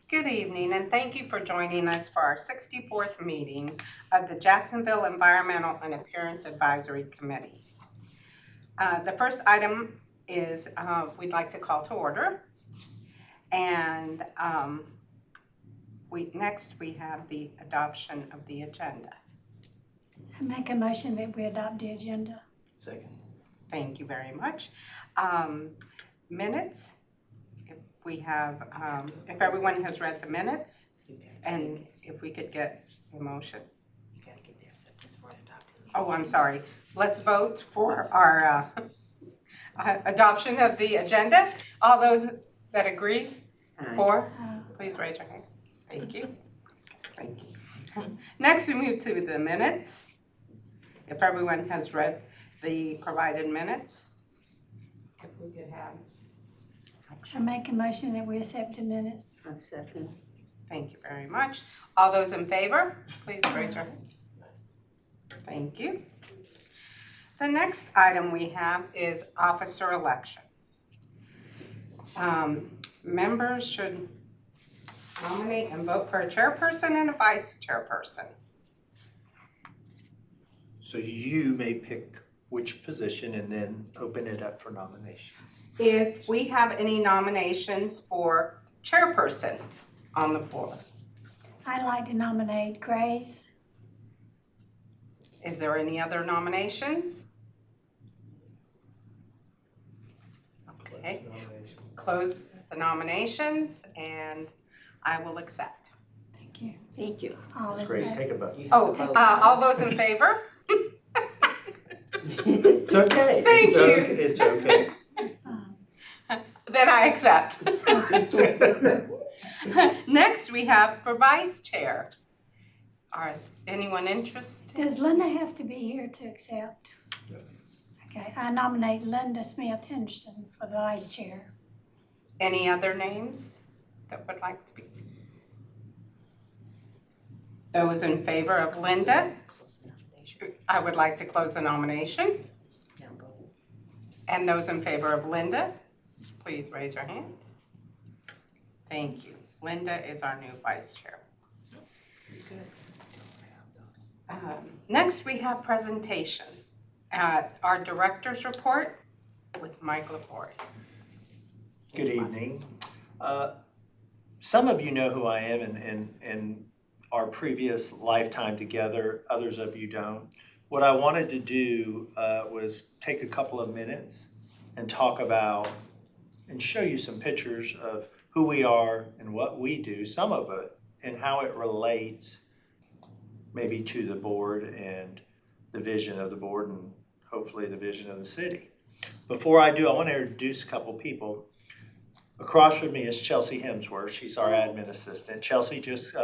Good evening, and thank you for joining us for our 64th meeting of the Jacksonville Environmental and Appearance Advisory Committee. The first item is we'd like to call to order, and next we have the adoption of the agenda. I make a motion that we adopt the agenda. Second. Thank you very much. Minutes. We have, if everyone has read the minutes, and if we could get a motion. You gotta get the acceptance for adopting. Oh, I'm sorry. Let's vote for our adoption of the agenda. All those that agree for, please raise your hand. Thank you. Thank you. Next, we move to the minutes. If everyone has read the provided minutes, if we could have. I make a motion that we accept the minutes. A second. Thank you very much. All those in favor, please raise your hand. Thank you. The next item we have is officer elections. Members should nominate and vote for a chairperson and a vice chairperson. So you may pick which position and then open it up for nominations. If we have any nominations for chairperson on the floor, I'd like to nominate Grace. is there any other nominations? Okay, close the nominations and I will accept. Thank you. Thank you. All Ms. in Grace, favor? take a vote. Oh, all those in favor? It's okay. Thank you. It's okay. Then I accept. Next, we have for vice chair. Are anyone interested? Does Linda have to be here to accept? No. Okay, I nominate Linda Smith Henderson for the vice chair. Any other names that would like to be? Those in favor of Linda, I would like to close the nomination. And those in favor of Linda, please raise your hand. Thank you. Linda is our new vice chair. Next, we have presentation. Our director's report with Mike LaFord. Good evening. Some of you know who I am and our previous lifetime together. Others of you don't. What I wanted to do was take a couple of minutes and talk about and show you some pictures of who we are and what we do, some of it, and how it relates maybe to the board and the vision of the board and hopefully the vision of the city. Before I do, I want to introduce a couple people. Across from me is Chelsea Hemsworth. She's our admin assistant. Chelsea just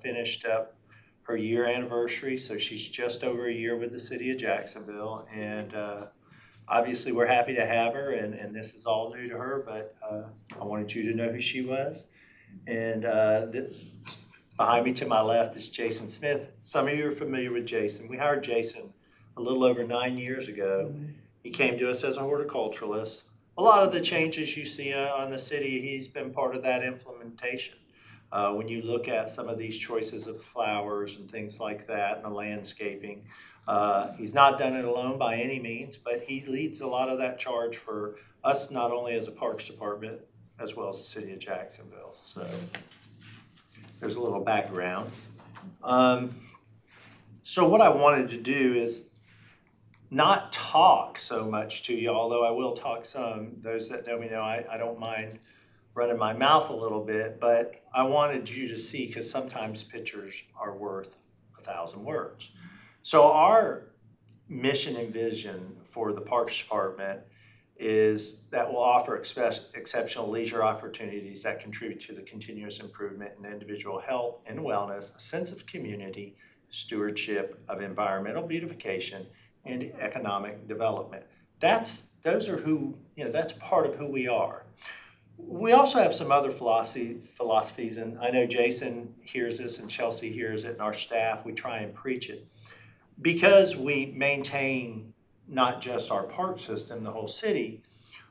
finished up her year anniversary, so she's just over a year with the city of Jacksonville. And obviously we're happy to have her, and this is all new to her, but I wanted you to know who she was. And behind me to my left is Jason Smith. Some of you are familiar with Jason. We hired Jason a little over 9 years ago. He came to us as a horticulturalist. A lot of the changes you see on the city, he's been part of that implementation. When you look at some of these choices of flowers and things like that and the landscaping, he's not done it alone by any means, but he leads a lot of that charge for us, not only as a Parks Department, as well as the city of Jacksonville. So there's a little background. So what I wanted to do is not talk so much to you, although I will talk some. Those that know me know I don't mind running my mouth a little bit, but I wanted you to see, because sometimes pictures are worth 1,000 words. So our mission and vision for the Parks Department is that we'll offer exceptional leisure opportunities that contribute to the continuous improvement in individual health and wellness, a sense of community, stewardship of environmental beautification, and economic development. That's part of who we are. We also have some other philosophies, and I know Jason hears this and Chelsea hears it, and our staff, we try and preach it. Because we maintain not just our park system, the whole city,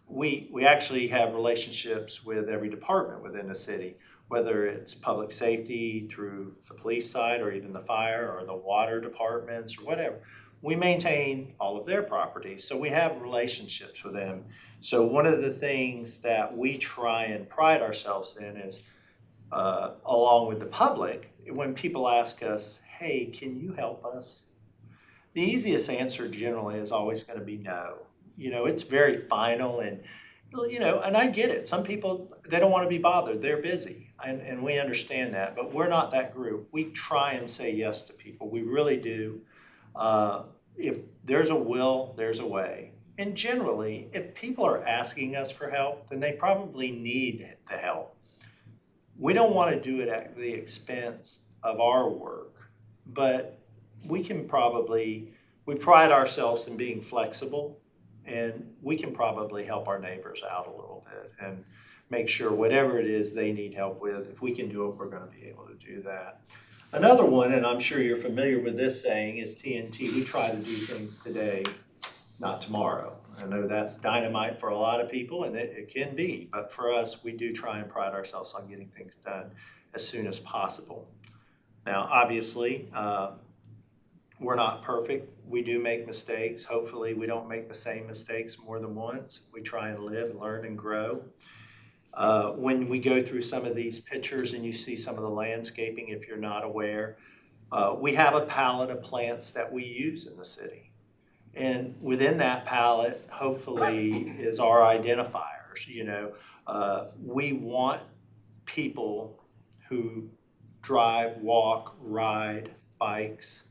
we actually have relationships with every department within the city. whether it's public safety through the police side or even the fire or the water departments or whatever. We maintain all of their properties, so we have relationships with them. So one of the things that we try and pride ourselves in is, along with the public, when people ask us, hey, can you help us? The easiest answer generally is always going to be no. It's very final, and and I get it. Some people, they don't want to be bothered. They're busy, and we understand that, but we're not that group. We try and say yes to people. We really do. If there's a will, there's a way. And generally, if people are asking us for help, then they probably need the help. We don't want to do it at the expense of our work, but we pride ourselves in being flexible, and we can probably help our neighbors out a little bit and make sure whatever it is they need help with, if we can do it, we're going to be able to do that. Another one, and I'm sure you're familiar with this saying, is TNT. We try to do things today, not tomorrow. I know that's dynamite for a lot of people, and it can be, but for us, we do try and pride ourselves on getting things done as soon as possible. Now, obviously, we're not perfect. We do make mistakes. Hopefully, we don't make the same mistakes more than once. We try and live, learn, and grow. When we go through some of these pictures and you see some of the landscaping, if you're not aware, we have a palette of plants that we use in the city. And within that palette, hopefully, is our identifiers. We want people who drive, walk, ride bikes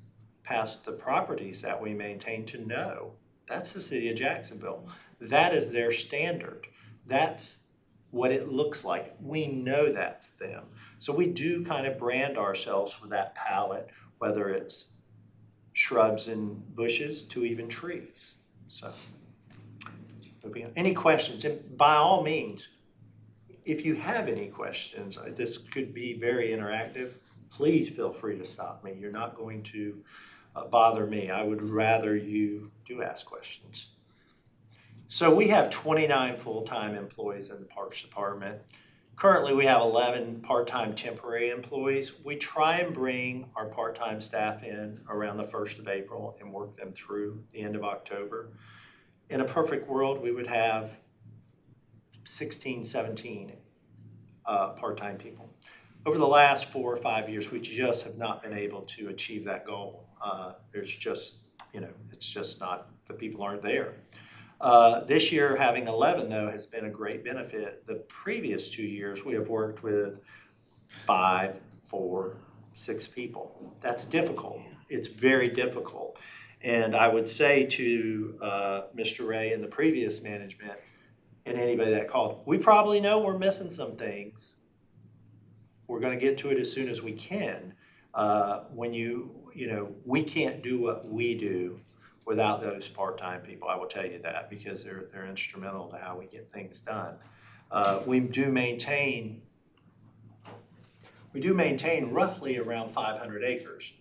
past the properties that we maintain to know that's the city of Jacksonville. That is their standard. That's what it looks like. We know that's them. So we do kind of brand ourselves with that palette, whether it's shrubs and bushes to even trees. So, moving on. Any questions? And by all means, if you have any questions, this could be very interactive. Please feel free to stop me. You're not going to bother me. I would rather you do ask questions. So we have 29 full-time employees in the Parks Department. Currently, we have 11 part-time temporary employees. We try and bring our part-time staff in around the 1st of April and work them through the end of October. In a perfect world, we would have 16, 17 part-time people. Over the last 4 or 5 years, we just have not been able to achieve that goal. There's just, it's just not, the people aren't there. This year, having 11, though, has been a great benefit. The previous 2 years, we have worked with 5, 4, 6 people. That's difficult. It's very difficult. And I would say to Mr. Ray and the previous management and anybody that called, we probably know we're missing some things. We're going to get to it as soon as we can. We can't do what we do without those part-time people. I will tell you that, because they're instrumental to how we get things done. We do maintain roughly around 500 acres.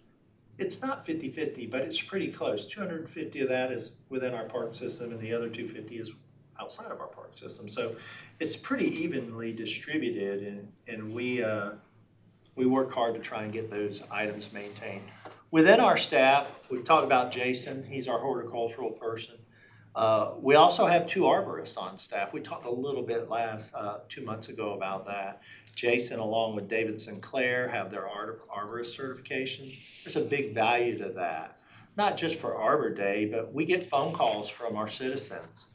It's not 50-50, but it's pretty close. 250 of that is within our park system, and the other 250 is outside of our park system. So it's pretty evenly distributed, and we work hard to try and get those items maintained. Within our staff, we've talked about Jason. He's our horticultural person. We also have 2 arborists on staff. We talked a little bit 2 months ago about that. Jason, along with David Sinclair, have their arborist certification. There's a big value to that, not just for Arbor Day, but we get phone calls from our citizens.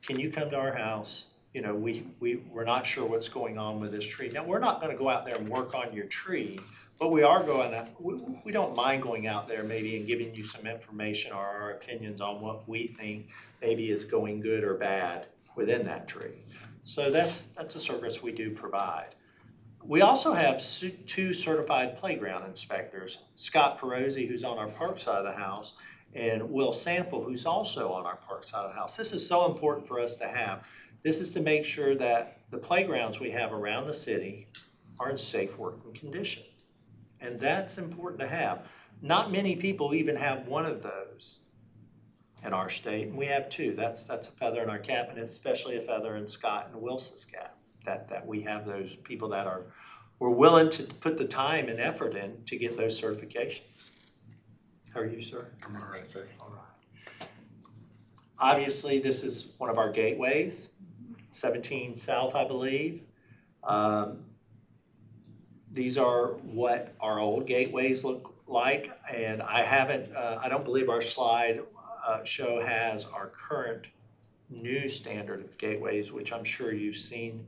Can you come to our house? We're not sure what's going on with this tree. Now, we're not going to go out there and work on your tree, but we are we don't mind going out there maybe and giving you some information or our opinions on what we think maybe is going good or bad within that tree. So that's a service we do provide. We also have 2 certified playground inspectors, Scott Perozzi, who's on our park side of the house, and Will Sample, who's also on our park side of the house. This is so important for us to have. This is to make sure that the playgrounds we have around the city are in safe working condition. And that's important to have. Not many people even have one of those in our state, and we have 2. That's a feather in our cap, and especially a feather in Scott and Wilson's cap, that we have those people that are we're willing to put the time and effort in to get those certifications. How are you, sir? I'm all right, sir. All right. Obviously, this is one of our gateways, 17 South, I believe. These are what our old gateways look like, and I don't believe our slide show has our current new standard of gateways, which I'm sure you've seen.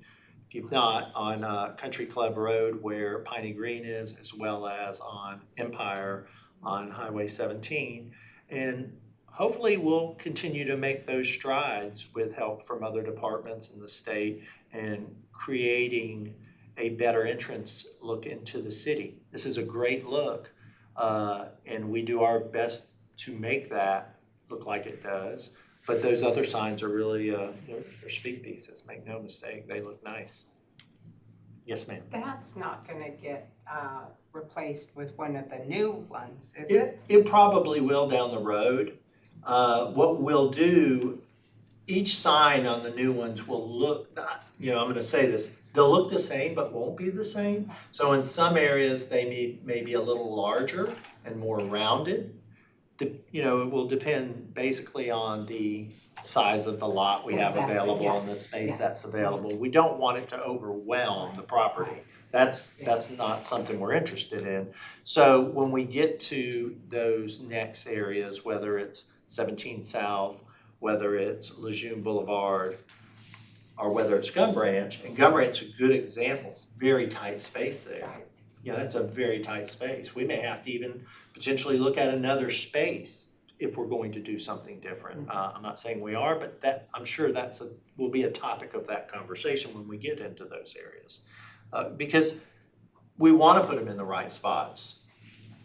If you've not, on Country Club Road where Piney Green is, as well as on Empire on Highway 17. And hopefully we'll continue to make those strides with help from other departments in the state and creating a better entrance look into the city. This is a great look, and we do our best to make that look like it does. But those other signs are really, they're speak pieces, make no mistake, they look nice. Yes, ma'am. That's not gonna get replaced with one of the new ones, is it? It probably will down the road. What we'll do, each sign on the new ones will look, I'm gonna say this, they'll look the same but won't be the same. So in some areas, they may be a little larger and more rounded. It will depend basically on the size of the lot we have Exactly, available and the yes, space yes. that's available. We don't want it to overwhelm the property. That's not something we're interested in. So when we get to those next areas, whether it's 17 South, whether it's Lejeune Boulevard, or whether it's Gun Branch, and Gun Branch is a good example, very tight space there. Right. That's a very tight space. We may have to even potentially look at another space if we're going to do something different. I'm not saying we are, but I'm sure will be a topic of that conversation when we get into those areas. Because we want to put them in the right spots.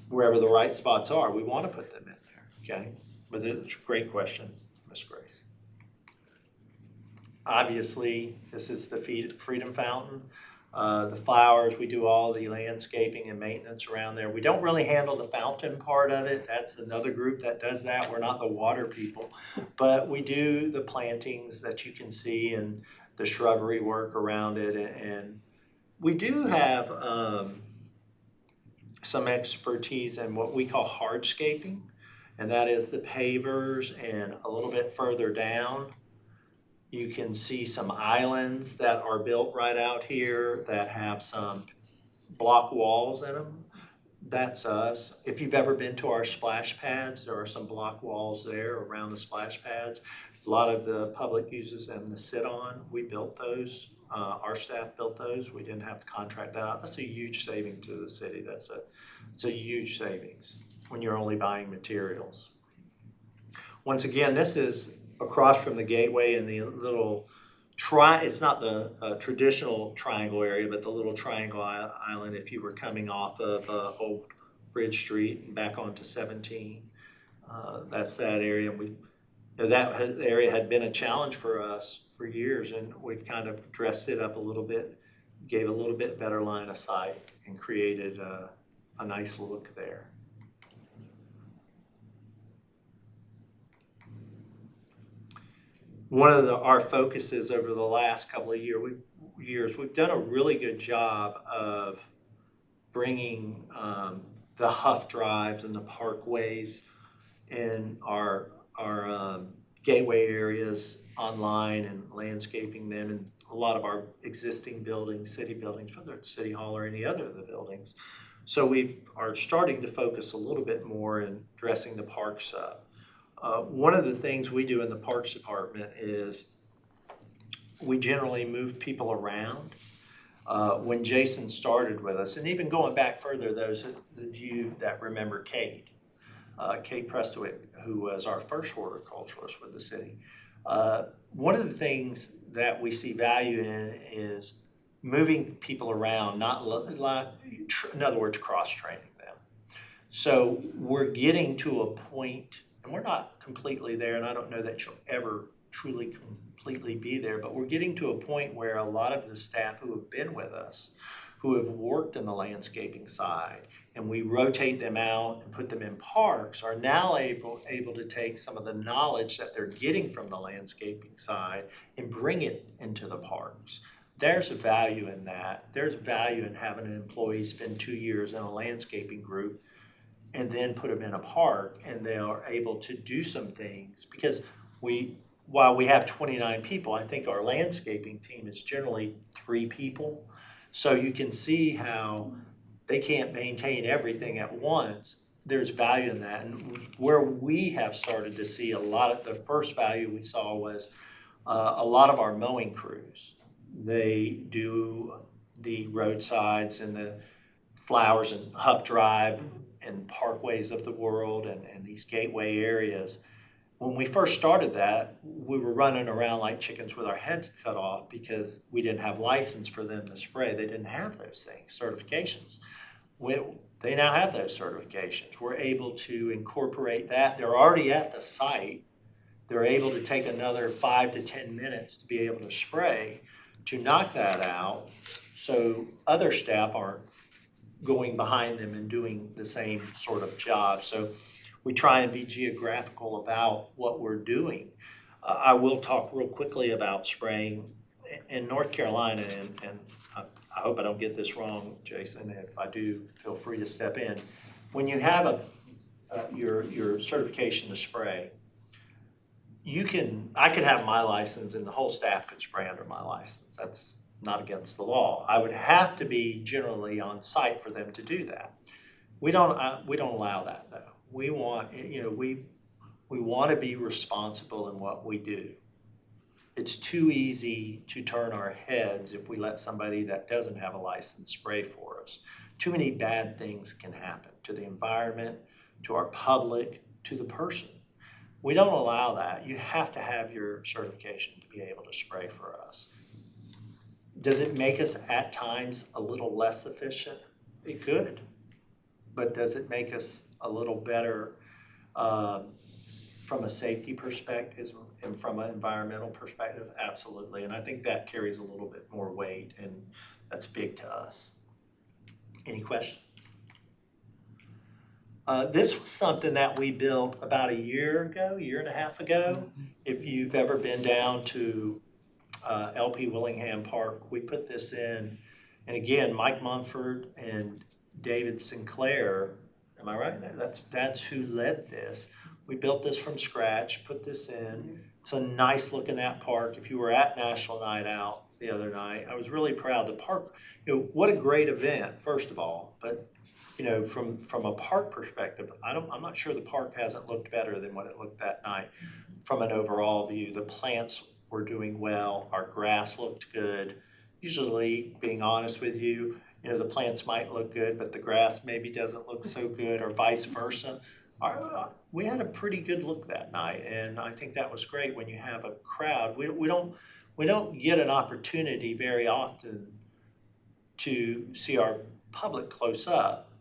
Wherever the right spots are, we want to put them in there, okay? But it's a great question, Ms. Grace. Obviously, this is the Freedom Fountain. The flowers, we do all the landscaping and maintenance around there. We don't really handle the fountain part of it. That's another group that does that. We're not the water people. But we do the plantings that you can see and the shrubbery work around it. And we do have some expertise in what we call hardscaping. And that is the pavers, and a little bit further down, you can see some islands that are built right out here that have some block walls in them. That's us. If you've ever been to our splash pads, there are some block walls there around the splash pads. A lot of the public uses them to sit on. We built those. Our staff built those. We didn't have to contract out. That's a huge saving to the city. It's a huge savings when you're only buying materials. Once again, this is across from the gateway and the little it's not the traditional triangle area, but the little triangle island if you were coming off of Old Bridge Street and back onto 17. That's that area. That area had been a challenge for us for years, and we've kind of dressed it up a little bit, gave a little bit better line of sight, and created a nice look there. One of our focuses over the last couple of years, we've done a really good job of bringing the Huff drives and the parkways in our gateway areas online and landscaping them in a lot of our existing buildings, city buildings, whether it's City Hall or any other of the buildings. So we are starting to focus a little bit more in dressing the parks up. One of the things we do in the Parks Department is we generally move people around. When Jason started with us, and even going back further, those of you that remember Kate Prestwick, who was our first horticulturalist with the city. One of the things that we see value in is moving people around, in other words, cross-training them. So we're getting to a point, and we're not completely there, and I don't know that you'll ever truly completely be there, but we're getting to a point where a lot of the staff who have been with us, who have worked in the landscaping side, and we rotate them out and put them in parks, are now able to take some of the knowledge that they're getting from the landscaping side and bring it into the parks. there's a value in that. There's value in having an employee spend 2 years in a landscaping group and then put them in a park, and they are able to do some things. Because while we have 29 people, I think our landscaping team is generally 3 people. So you can see how they can't maintain everything at once. There's value in that. And where we have started to see a lot of the first value we saw was a lot of our mowing crews. They do the roadsides and the flowers and Huff Drive and parkways of the world and these gateway areas. When we first started that, we were running around like chickens with our heads cut off because we didn't have license for them to spray. They didn't have those things, certifications. They now have those certifications. We're able to incorporate that. They're already at the site. They're able to take another 5 to 10 minutes to be able to spray, to knock that out, so other staff aren't going behind them and doing the same sort of job. So we try and be geographical about what we're doing. I will talk real quickly about spraying in North Carolina, and I hope I don't get this wrong, Jason. If I do, feel free to step in. When you have your certification to spray, I could have my license and the whole staff could spray under my license. That's not against the law. I would have to be generally on site for them to do that. We don't allow that though. We want, we want to be responsible in what we do. It's too easy to turn our heads if we let somebody that doesn't have a license spray for us. Too many bad things can happen to the environment, to our public, to the person. We don't allow that. You have to have your certification to be able to spray for us. Does it make us at times a little less efficient? It could. But does it make us a little better from a safety perspective and from an environmental perspective? Absolutely. And I think that carries a little bit more weight, and that's big to us. Any questions? This was something that we built about a year and a half ago. If you've ever been down to LP Willingham Park, we put this in. And again, Mike Mumford and David Sinclair, am I right? That's who led this. We built this from scratch, put this in. It's a nice look in that park. If you were at National Night Out the other night, I was really proud. The park, what a great event, first of all. But from a park perspective, I'm not sure the park hasn't looked better than what it looked that night. From an overall view, the plants were doing well. Our grass looked good. Usually, being honest with you, the plants might look good, but the grass maybe doesn't look so good, or vice versa. We had a pretty good look that night, and I think that was great. When you have a crowd, we don't get an opportunity very often to see our public close up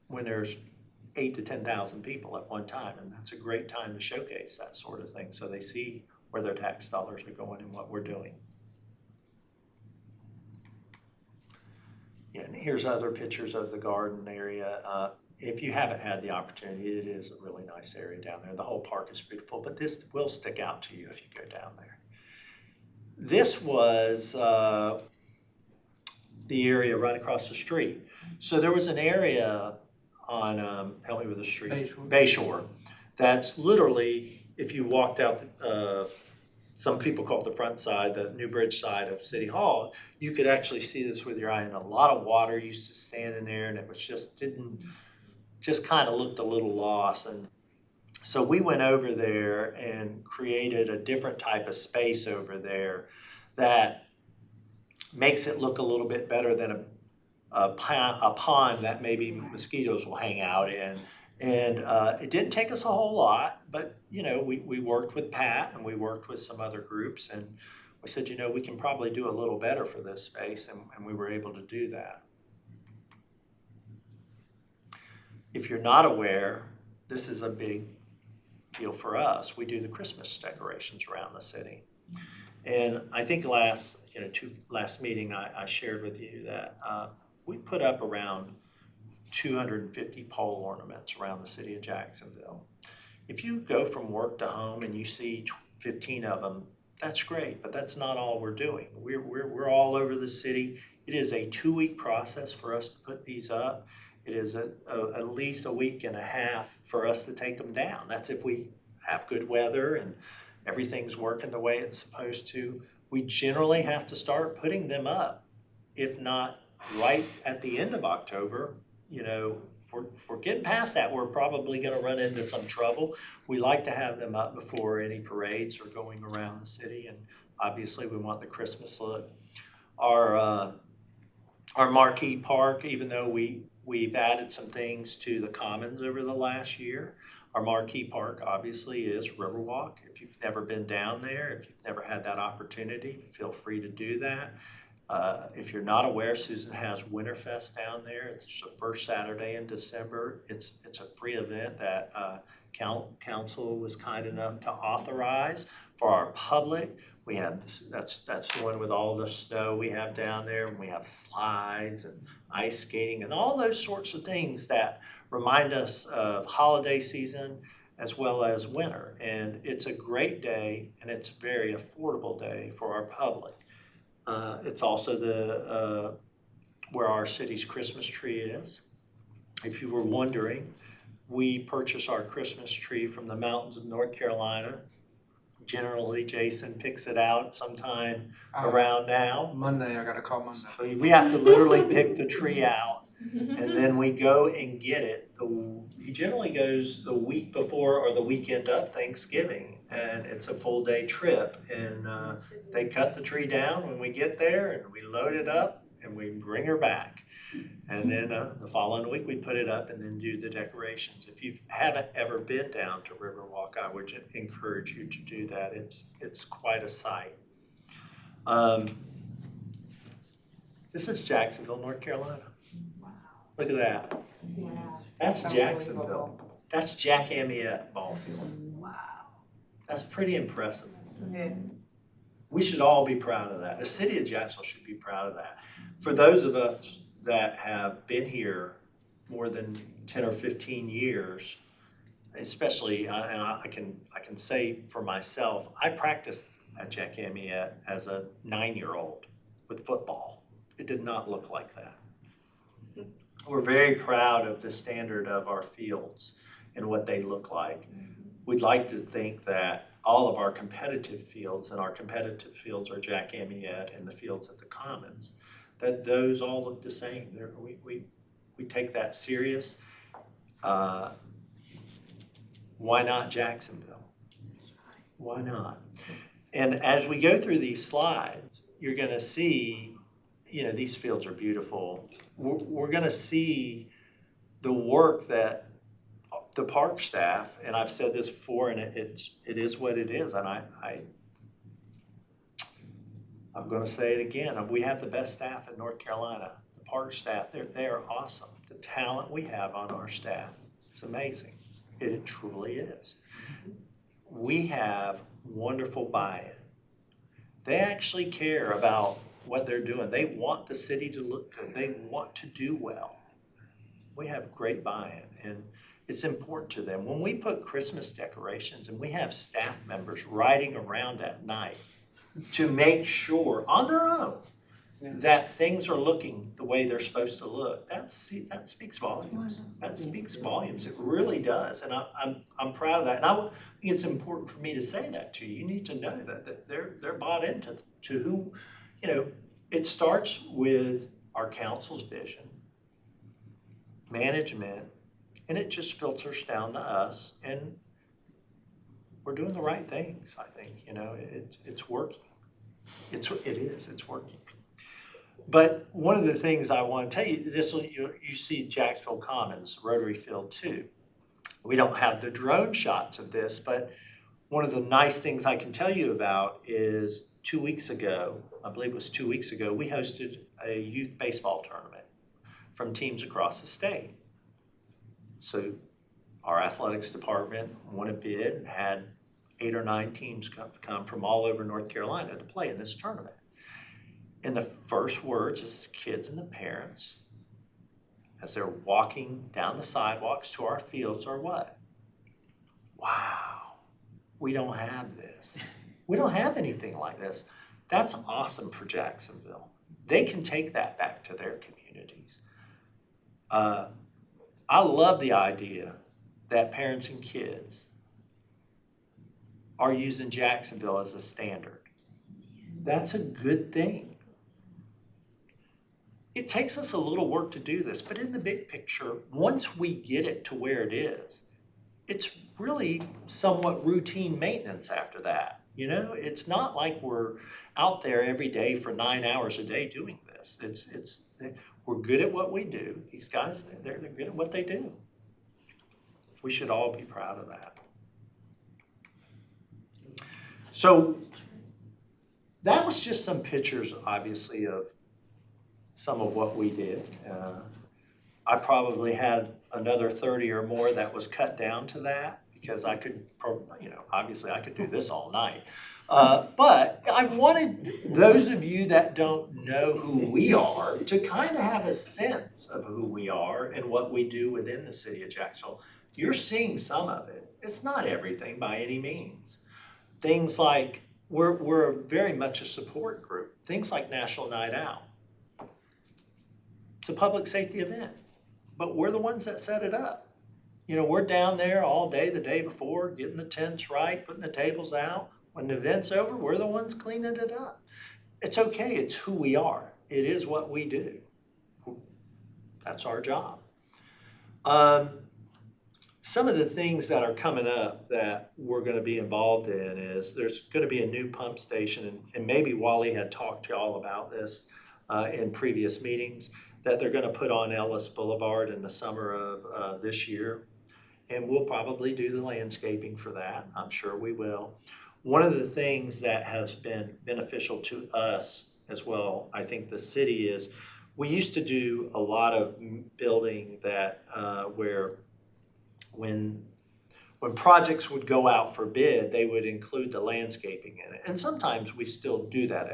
when there's 8,000 to 10,000 people at one time, and that's a great time to showcase that sort of thing, so they see where their tax dollars are going and what we're doing. Yeah, and here's other pictures of the garden area. If you haven't had the opportunity, it is a really nice area down there. The whole park is beautiful, but this will stick out to you if you go down there. This was the area right across the street. So there was an area on, help me with the street, Bayshore, that's literally, if you walked out, some people call it the front side, the New Bridge side of City Hall, you could actually see this with your eye, and a lot of water used to stand in there, and it was just kind of looked a little lost. And so we went over there and created a different type of space over there that makes it look a little bit better than a pond that maybe mosquitoes will hang out in. And it didn't take us a whole lot, but we worked with Pat and we worked with some other groups, and we said, we can probably do a little better for this space, and we were able to do that. If you're not aware, this is a big deal for us. We do the Christmas decorations around the city. And I think last meeting I shared with you that we put up around 250 pole ornaments around the city of Jacksonville. If you go from work to home and you see 15 of them that's great, but that's not all we're doing. We're all over the city. It is a 2-week process for us to put these up. It is at least a week and a half for us to take them down. That's if we have good weather and everything's working the way it's supposed to. We generally have to start putting them up, if not right at the end of October. You know, if we're getting past that, we're probably going to run into some trouble. We like to have them up before any parades are going around the city, and obviously we want the Christmas look. Our marquee park, even though we've added some things to the commons over the last year, our marquee park obviously is Riverwalk. If you've never been down there, if you've never had that opportunity, feel free to do that. If you're not aware, Susan has Winterfest down there. It's the first Saturday in December. It's a free event that council was kind enough to authorize for our public. We have that's the one with all the snow we have down there, and we have slides and ice skating and all those sorts of things that remind us of holiday season as well as winter. And it's a great day, and it's a very affordable day for our public. It's also where our city's Christmas tree is. If you were wondering, we purchase our Christmas tree from the mountains of North Carolina. Generally, Jason picks it out sometime around now. Monday, I got to call Monday. So we have to literally pick the tree out, and then we go and get it. He generally goes the week before or the weekend of Thanksgiving, and it's a full day trip. And they cut the tree down when we get there, and we load it up, and we bring her back. And then the following week we put it up and then do the decorations. If you haven't ever been down to Riverwalk, I would encourage you to do that. It's quite a sight. This is Jacksonville, North Carolina. Wow. Look at that. Yeah. That's Jacksonville. That's Jack Amiette ball field. Wow. That's pretty impressive. It is. We should all be proud of that. The city of Jacksonville should be proud of that. For those of us that have been here more than 10 or 15 years, especially, and I can say for myself, I practiced at Jack Amiette as a 9-year-old with football. It did not look like that. We're very proud of the standard of our fields and what they look like. We'd like to think that all of our competitive fields, and our competitive fields are Jack Amiette and the fields at the Commons, that those all look the same. We take that serious. Why not Jacksonville? Why not? And as we go through these slides, you're going to see, these fields are beautiful. We're going to see the work that the park staff, and I've said this before, and it is what it is, and I'm going to say it again. We have the best staff in North Carolina. The park staff, they are awesome. The talent we have on our staff is amazing. It truly is. We have wonderful buy-in. They actually care about what they're doing. They want the city to look good. They want to do well. We have great buy-in, and it's important to them. When we put Christmas decorations, and we have staff members riding around at night to make sure on their own that things are looking the way they're supposed to look, that speaks volumes. That speaks volumes. It really does, and I'm proud of that. And I think it's important for me to say that to you. You need to know that they're bought into who, it starts with our council's vision, management, and it just filters down to us, and we're doing the right things. I think it's working. It's working. But one of the things I want to tell you, you see Jacksonville Commons, Rotary Field 2. We don't have the drone shots of this, but one of the nice things I can tell you about is 2 weeks ago, I believe it was 2 weeks ago, we hosted a youth baseball tournament from teams across the state. So our athletics department won a bid and had 8 or 9 teams come from all over North Carolina to play in this tournament. And the first words as the kids and the parents, as they're walking down the sidewalks to our fields, are what? Wow, we don't have this. We don't have anything like this. That's awesome for Jacksonville. They can take that back to their communities. I love the idea that parents and kids are using Jacksonville as a standard. That's a good thing. It takes us a little work to do this, but in the big picture, once we get it to where it is, it's really somewhat routine maintenance after that. You know, it's not like we're out there every day for 9 hours a day doing this. We're good at what we do. These guys, they're good at what they do. We should all be proud of that. So that was just some pictures, obviously, of some of what we did. I probably had another 30 or more that was cut down to that because I could, obviously I could do this all night. But I wanted those of you that don't know who we are to kind of have a sense of who we are and what we do within the city of Jacksonville. You're seeing some of it. It's not everything by any means. Things like, we're very much a support group. Things like National Night Out. It's a public safety event, but we're the ones that set it up. You know, we're down there all day the day before, getting the tents right, putting the tables out. When the event's over, we're the ones cleaning it up. It's okay, it's who we are. It is what we do. That's our job. Some of the things that are coming up that we're going to be involved in is there's going to be a new pump station, and maybe Wally had talked to y'all about this in previous meetings, that they're going to put on Ellis Boulevard in the summer of this year. And we'll probably do the landscaping for that. I'm sure we will. One of the things that has been beneficial to us as well, I think the city, is we used to do a lot of building that where when projects would go out for bid, they would include the landscaping in it. And sometimes we still do that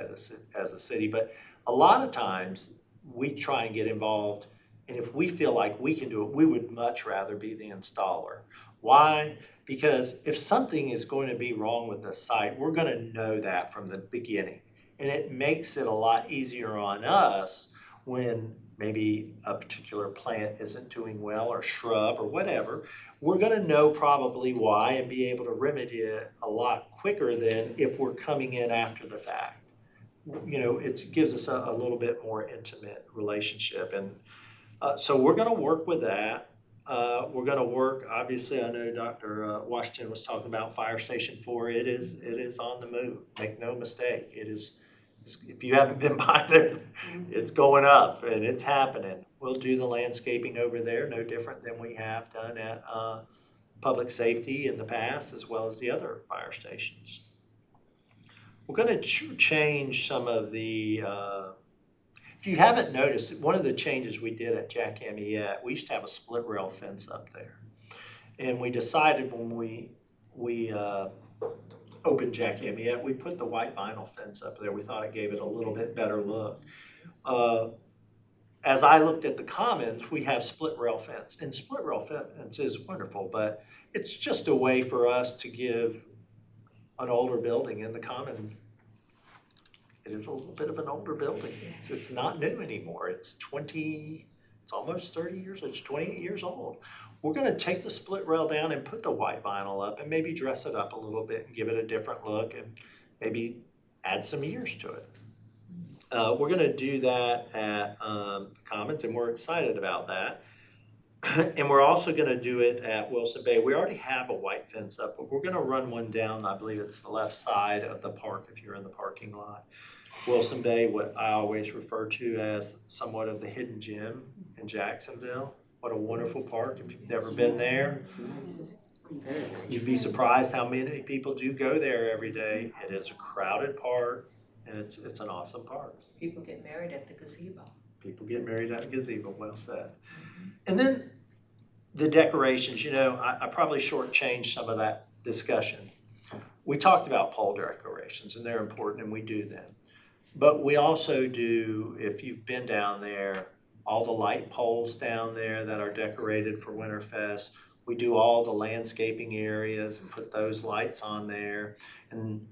as a city, but a lot of times we try and get involved, and if we feel like we can do it, we would much rather be the installer. Why? Because if something is going to be wrong with the site, we're going to know that from the beginning. And it makes it a lot easier on us when maybe a particular plant isn't doing well, or shrub or whatever. We're going to know probably why and be able to remedy it a lot quicker than if we're coming in after the fact. You know, it gives us a little bit more intimate relationship. And so we're going to work with that. We're going to work, obviously, I know Dr. Washington was talking about Fire Station 4. It is on the move. Make no mistake. It is. If you haven't been by there, it's going up and it's happening. We'll do the landscaping over there, no different than we have done at public safety in the past, as well as the other fire stations. We're going to change some of the, if you haven't noticed, one of the changes we did at Jack Amyette, we used to have a split rail fence up there. And we decided when we opened Jack Amyette, we put the white vinyl fence up there. We thought it gave it a little bit better look. As I looked at the commons, we have split rail fence, and split rail fence is wonderful, but it's just a way for us to give an older building in the commons. It is a little bit of an older building. It's not new anymore. It's almost 30 years, it's 28 years old. We're going to take the split rail down and put the white vinyl up and maybe dress it up a little bit and give it a different look and maybe add some years to it. We're going to do that at the Commons, and we're excited about that. And we're also going to do it at Wilson Bay. We already have a white fence up, but we're going to run one down. I believe it's the left side of the park if you're in the parking lot. Wilson Bay, what I always refer to as somewhat of the hidden gem in Jacksonville. What a wonderful park. If you've never been there, you'd be surprised how many people do go there every day. It is a crowded park, and it's an awesome park. People get married at the gazebo. People get married at a gazebo, well said. And then the decorations, you know, I probably shortchanged some of that discussion. We talked about pole decorations, and they're important, and we do them. But we also do, if you've been down there, all the light poles down there that are decorated for Winterfest. We do all the landscaping areas and put those lights on there. And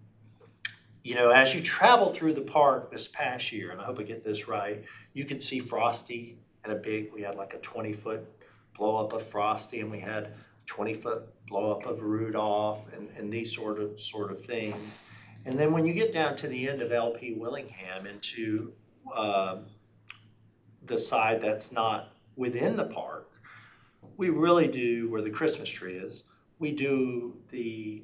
you know, as you travel through the park this past year, and I hope I get this right, you could see Frosty and we had like a 20-foot blow up of Frosty, and we had 20-foot blow up of Rudolph, and these sort of things. And then when you get down to the end of LP Willingham into the side that's not within the park, we really do, where the Christmas tree is, we do the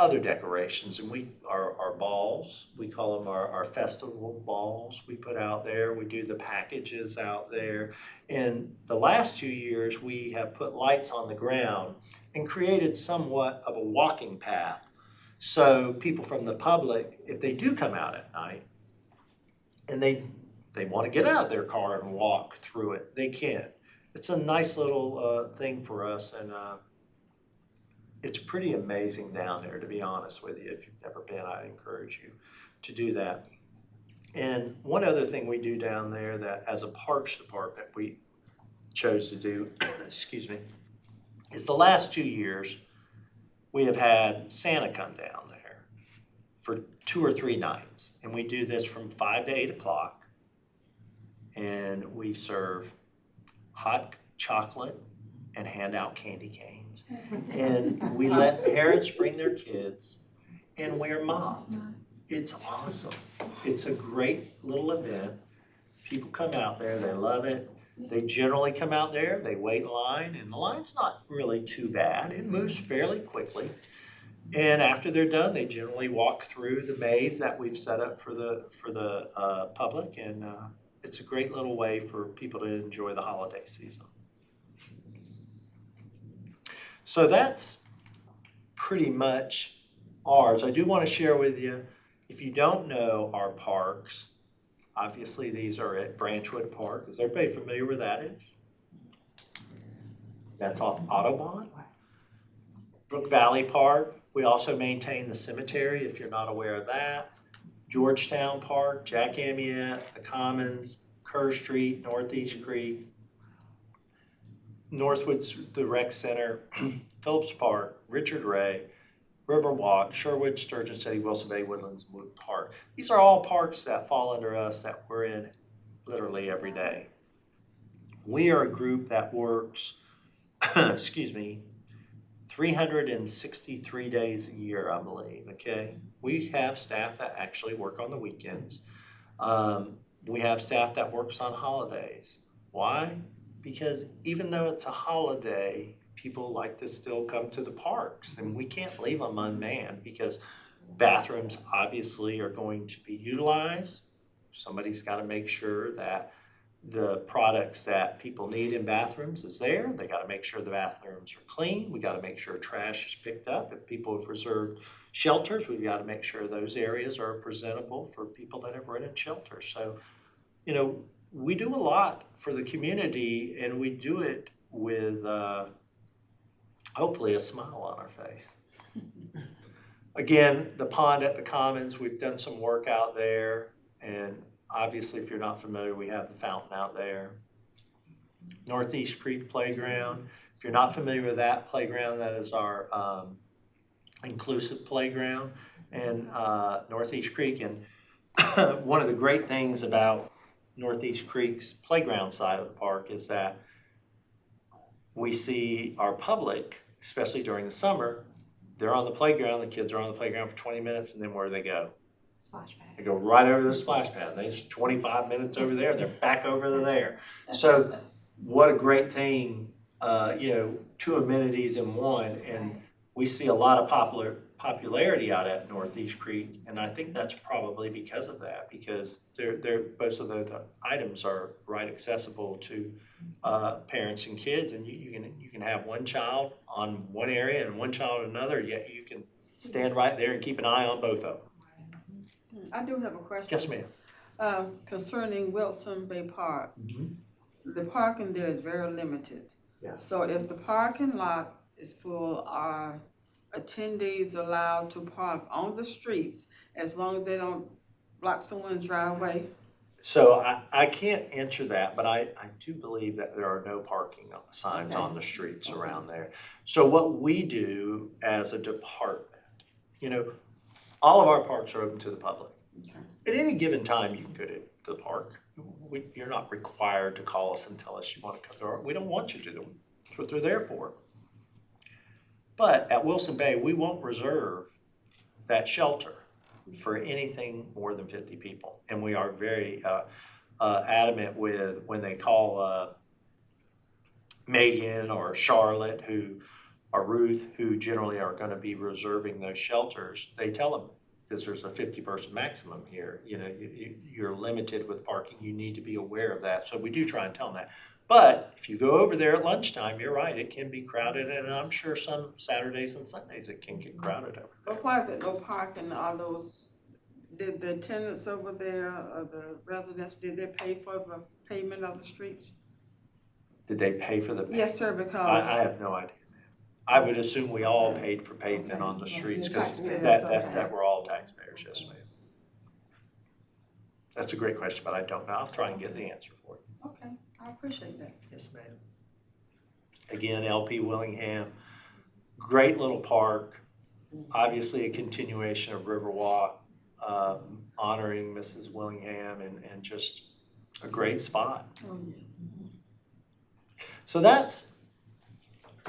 other decorations, and our balls, we call them our festival balls we put out there. We do the packages out there. And the last 2 years, we have put lights on the ground and created somewhat of a walking path. So people from the public, if they do come out at night and they want to get out of their car and walk through it, they can. It's a nice little thing for us, and it's pretty amazing down there, to be honest with you. If you've never been, I encourage you to do that. And one other thing we do down there that as a parks department we chose to do, excuse me, is the last 2 years we have had Santa come down there for 2 or 3 nights. And we do this from 5 to 8 o'clock. And we serve hot chocolate and hand out candy canes. And we let parents bring their kids, and we're mobbed. It's awesome. It's a great little event. People come out there, they love it. They generally come out there, they wait in line, and the line's not really too bad. It moves fairly quickly. And after they're done, they generally walk through the maze that we've set up for the public, and it's a great little way for people to enjoy the holiday season. So that's pretty much ours. I do want to share with you, if you don't know our parks, obviously these are at Branchwood Park. Is everybody familiar where that is? That's off Audubon. Brook Valley Park. We also maintain the cemetery, if you're not aware of that. Georgetown Park, Jack Amyette, the Commons, Kerr Street, Northeast Creek, Northwood's the Rec Center, Phillips Park, Richard Ray, Riverwalk, Sherwood, Sturgeon City, Wilson Bay, Woodlands, Wood Park. These are all parks that fall under us that we're in literally every day. We are a group that works, 363 days a year, I believe, okay? We have staff that actually work on the weekends. We have staff that works on holidays. Why? Because even though it's a holiday, people like to still come to the parks, and we can't leave them unmanned because bathrooms obviously are going to be utilized. Somebody's got to make sure that the products that people need in bathrooms is there. They got to make sure the bathrooms are clean. We got to make sure trash is picked up. If people have reserved shelters, we've got to make sure those areas are presentable for people that have rented shelters. So, you know, we do a lot for the community, and we do it with hopefully a smile on our face. Again, the pond at the Commons, we've done some work out there, and obviously if you're not familiar, we have the fountain out there. Northeast Creek Playground, if you're not familiar with that playground, that is our inclusive playground in Northeast Creek. And one of the great things about Northeast Creek's playground side of the park is that we see our public, especially during the summer, they're on the playground, the kids are on the playground for 20 minutes, and then where do they go? Splash pad. They go right over to the splash pad. There's 25 minutes over there, they're back over there. So what a great thing, you know, 2 amenities in one, and we see a lot of popularity out at Northeast Creek, and I think that's probably because of that, because they're most of the items are right accessible to parents and kids, and you can have one child on one area and one child on another, yet you can stand right there and keep an eye on both of them. I do have a question. Yes, ma'am. Concerning Wilson Bay Park. The parking there is very limited. Yes. So if the parking lot is full, are attendees allowed to park on the streets as long as they don't block someone's driveway? So I can't answer that, but I do believe that there are no parking signs Okay. on the streets around there. So what we do as a department, you know, All of our parks are open to the public. Okay. At any given time, you can go to the park. You're not required to call us and tell us you want to come to our, we don't want you to. That's what they're there for. But at Wilson Bay, we won't reserve that shelter for anything more than 50 people. And we are very adamant with when they call Megan or Charlotte or Ruth, who generally are going to be reserving those shelters, they tell them, because there's a 50-person maximum here, you're limited with parking, you need to be aware of that. So we do try and tell them that. But if you go over there at lunchtime, you're right, it can be crowded, and I'm sure some Saturdays and Sundays it can get crowded over there. But why is it no parking? Are those, did the tenants over there, or the residents, did they pay for the pavement of the streets? Did they pay for the? Yes, sir, because. I have no idea. I would assume we all paid for pavement on the streets, because Taxpayers, that okay. we're all taxpayers, yes ma'am. That's a great question, but I don't know. I'll try and get the answer for you. Okay, I appreciate that. Yes, ma'am. Again, LP Willingham, great little park. Obviously a continuation of Riverwalk, honoring Mrs. Willingham and just a great spot. Oh, yeah. So that's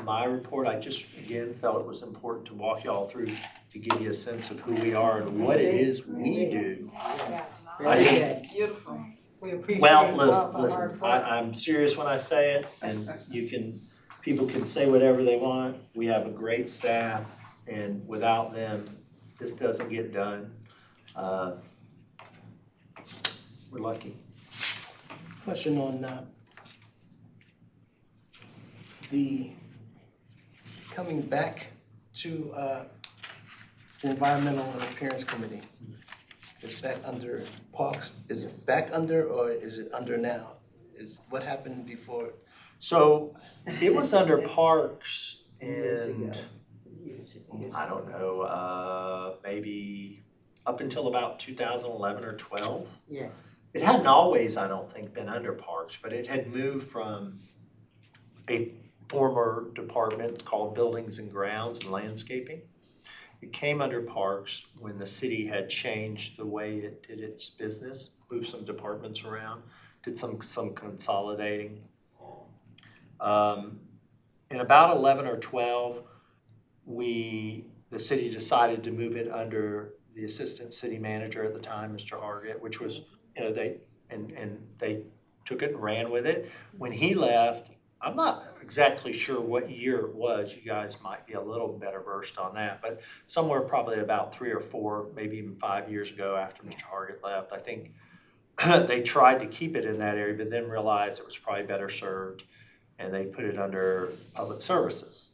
my report. I just, again, felt it was important to walk y'all through to give you a sense of who we are and what it is we do. I didn't- Beautiful. We appreciate Well, all the hard listen, work. I'm serious when I say it, and people can say whatever they want. We have a great staff, and without them, this doesn't get done. We're lucky. Question on the coming back to the Environmental and Appearance Committee. Is that under Parks? Is it back under, or is it under now? Is what happened before? So it was under Parks and I don't know, maybe up until about 2011 or 12. Yes. It hadn't always, I don't think, been under Parks, but it had moved from a former department called Buildings and Grounds and Landscaping. It came under Parks when the city had changed the way it did its business, moved some departments around, did some consolidating. In about 11 or 12, the city decided to move it under the assistant city manager at the time, Mr. Hargett, which was, they took it and ran with it. When he left, I'm not exactly sure what year it was. You guys might be a little better versed on that, but somewhere probably about 3 or 4, maybe even 5 years ago after Mr. Hargett left, I think they tried to keep it in that area, but then realized it was probably better served, and they put it under public services.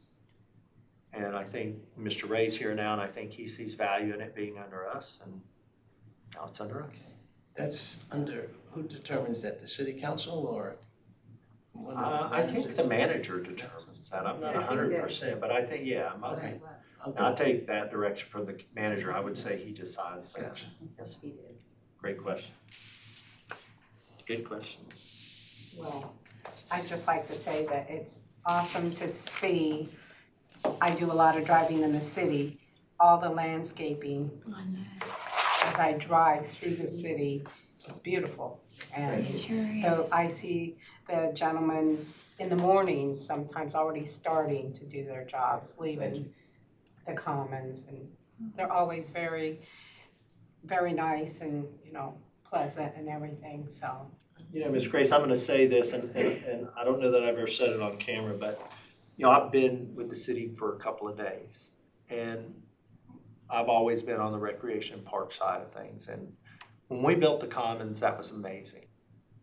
And I think Mr. Ray's here now, and I think he sees value in it being under us, and now it's under us. That's under, who determines that? The city council or? I think the manager determines that. I'm not 100%, but I think, yeah, Okay. I'll take that direction from the manager. I would say he decides that. Gotcha. Yes, great question. Good question. Well, I'd just like to say that it's awesome to see, I do a lot of driving in the city, all the landscaping I know. as I drive through the city. It's beautiful. And It sure so is. I see the gentlemen in the mornings sometimes already starting to do their jobs, leaving the commons, and they're always very, very nice and, pleasant and everything, so. Ms. Grace, I'm gonna say this, and I don't know that I've ever said it on camera, but, I've been with the city for a couple of days, and I've always been on the recreation and park side of things, and when we built the commons, that was amazing.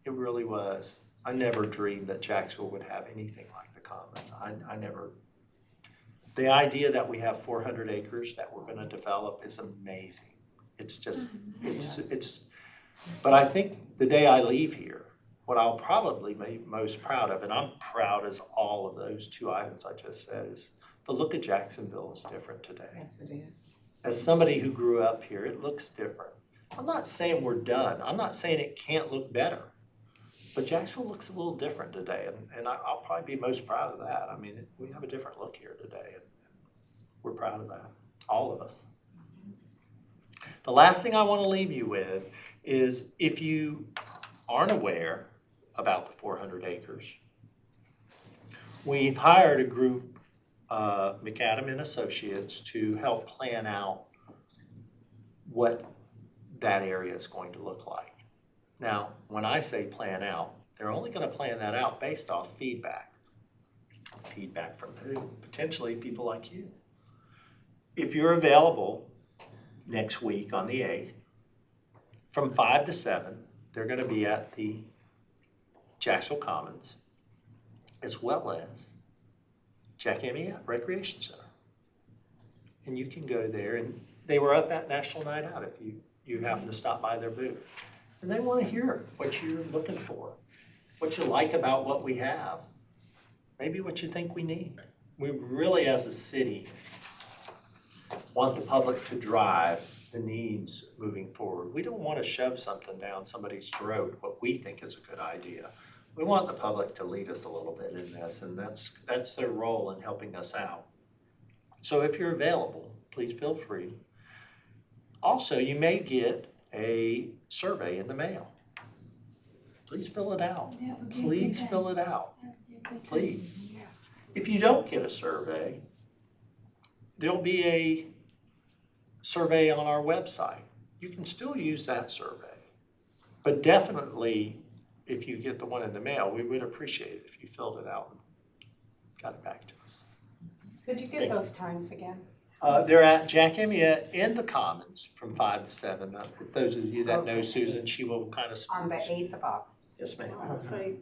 It really was. I never dreamed that Jacksonville would have anything like the commons. I never. The idea that we have 400 acres that we're gonna develop is amazing. It's just, it's, but I think the day I leave here, what I'll probably be most proud of, and I'm proud as all of those 2 items I just said, is the look of Jacksonville is different today. Yes, it is. As somebody who grew up here, it looks different. I'm not saying we're done. I'm not saying it can't look better. But Jacksonville looks a little different today, and I'll probably be most proud of that. I mean, we have a different look here today, and we're proud of that, all of us. The last thing I want to leave you with is if you aren't aware about the 400 acres, we've hired a group, McAdam and Associates, to help plan out what that area is going to look like. Now, when I say plan out, they're only going to plan that out based off feedback. Feedback from who? Potentially people like you. If you're available next week on the 8th, from 5 to 7, they're going to be at the Jacksonville Commons, as well as Jack Amiette Recreation Center. And you can go there, and they were up at National Night Out if you happen to stop by their booth. And they want to hear what you're looking for, what you like about what we have, maybe what you think we need. We really, as a city, want the public to drive the needs moving forward. We don't want to shove something down somebody's throat, what we think is a good idea. We want the public to lead us a little bit in this, and that's their role in helping us out. So if you're available, please feel free. Also, you may get a survey in the mail. Please fill it out. Please fill it out. Please. If you don't get a survey, there'll be a survey on our website. You can still use that survey. But definitely, if you get the one in the mail, we would appreciate it if you filled it out and got it back to us. Could you give those times again? They're at Jack Amiette in the Commons from 5 to 7. Those of you that know Susan, she will kind of... On the 8th of August. Yes, ma'am. Okay.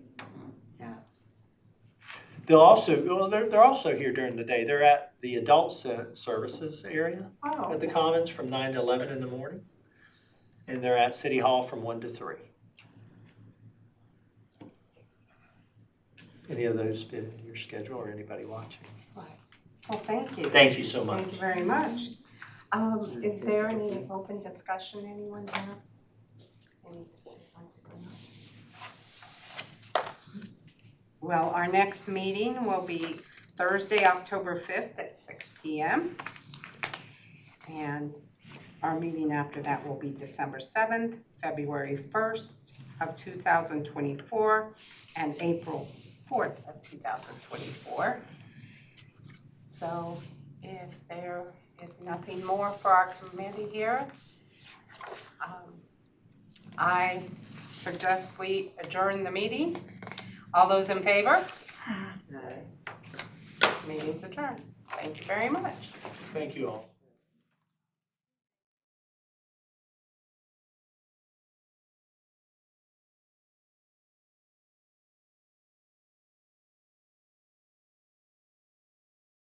They're also here during the day. They're at the Adult Services area Oh. at the Commons from 9 to 11 in the morning. And they're at City Hall from 1 to 3. Any of those fit in your schedule or anybody watching? Right. Well, thank you. Thank you so much. Thank you very much. Is there any open discussion anyone have? Anything you'd like to bring up? Well, our next meeting will be Thursday, October 5th at 6 p.m. And our meeting after that will be December 7th, February 1st of 2024, and April 4th of 2024. So if there is nothing more for our committee here, I suggest we adjourn the meeting. All those in favor? Meeting's adjourned. Thank you very much. Thank you all.